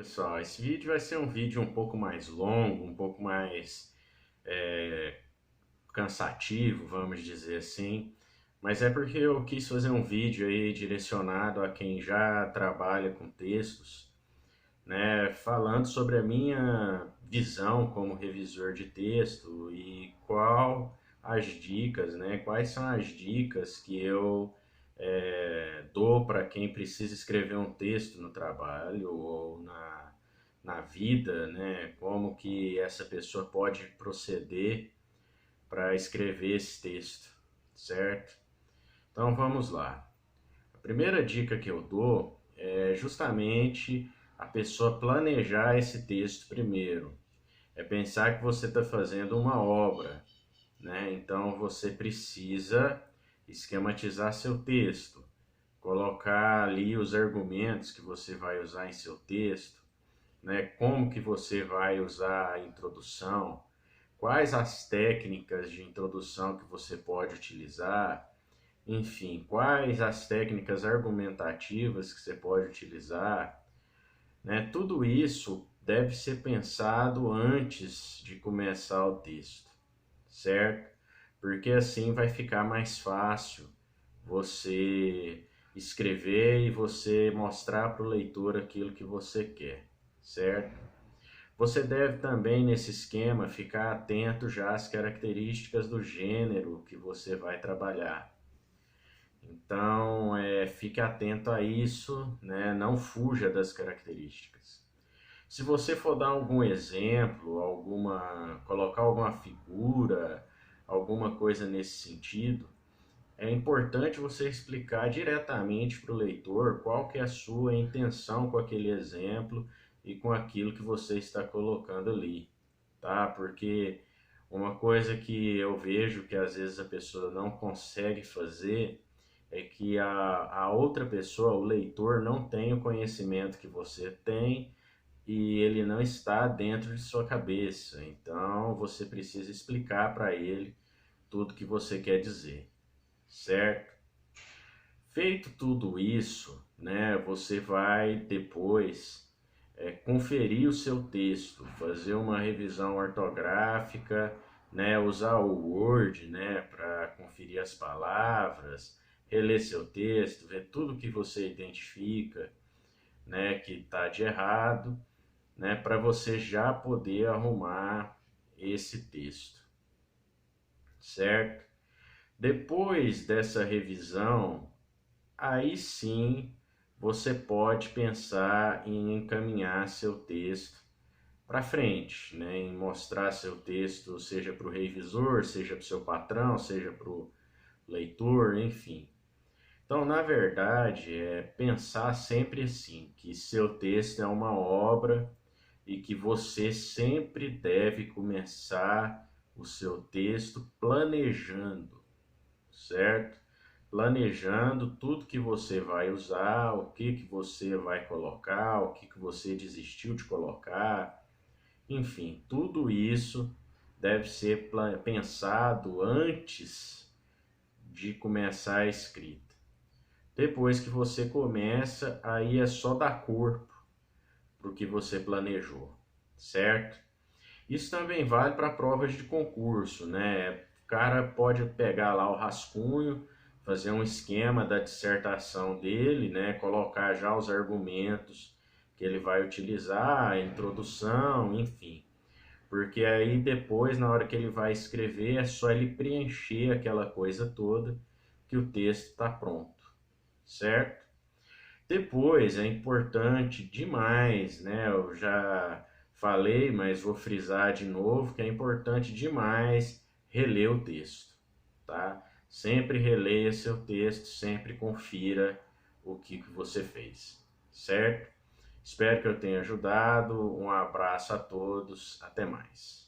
Pessoal, esse vídeo vai ser um vídeo um pouco mais longo, um pouco mais é, cansativo, vamos dizer assim, mas é porque eu quis fazer um vídeo aí direcionado a quem já trabalha com textos, né, falando sobre a minha visão como revisor de texto e qual as dicas, né, quais são as dicas que eu dou para quem precisa escrever um texto no trabalho ou na vida, né, como que essa pessoa pode proceder para escrever esse texto, certo? Então vamos lá. A primeira dica que eu dou é justamente a pessoa planejar esse texto primeiro. É pensar que você está fazendo uma obra, né? Então você precisa esquematizar seu texto, colocar ali os argumentos que você vai usar em seu texto, né? Como que você vai usar a introdução, quais as técnicas de introdução que você pode utilizar, enfim, quais as técnicas argumentativas que você pode utilizar, né? Tudo isso deve ser pensado antes de começar o texto, certo? Porque assim vai ficar mais fácil você escrever e você mostrar para o leitor aquilo que você quer, certo? Você deve também, nesse esquema, ficar atento já às características do gênero que você vai trabalhar. Então, fique atento a isso, né? Não fuja das características. Se você for dar algum exemplo, colocar alguma figura, alguma coisa nesse sentido, é importante você explicar diretamente para o leitor qual que é a sua intenção com aquele exemplo e com aquilo que você está colocando ali, tá? Porque uma coisa que eu vejo que às vezes a pessoa não consegue fazer é que a outra pessoa, o leitor, não tem o conhecimento que você tem e ele não está dentro de sua cabeça. Então você precisa explicar para ele tudo que você quer dizer, certo? Feito tudo isso, né, você vai depois conferir o seu texto, fazer uma revisão ortográfica, né, usar o Word, né, para conferir as palavras, reler seu texto, ver tudo que você identifica, né, que está de errado, né, para você já poder arrumar esse texto, certo? Depois dessa revisão, aí sim você pode pensar em encaminhar seu texto para frente, né? Em mostrar seu texto, seja para o revisor, seja para o seu patrão, seja para o leitor, enfim. Então, na verdade, é pensar sempre assim, que seu texto é uma obra e que você sempre deve começar o seu texto planejando, certo? Planejando tudo que você vai usar, o que você vai colocar, o que você desistiu de colocar, enfim, tudo isso deve ser pensado antes de começar a escrita. Depois que você começa, aí é só dar corpo para o que você planejou, certo? Isso também vale para provas de concurso, né? O cara pode pegar lá o rascunho, fazer um esquema da dissertação dele, né? Colocar já os argumentos que ele vai utilizar, a introdução, enfim. Porque aí depois, na hora que ele vai escrever, é só ele preencher aquela coisa toda que o texto está pronto, certo? Depois é importante demais, né? Eu já falei, mas vou frisar de novo que é importante demais reler o texto, tá? Sempre releia seu texto, sempre confira o que você fez, certo? Espero que eu tenha ajudado. Um abraço a todos, até mais.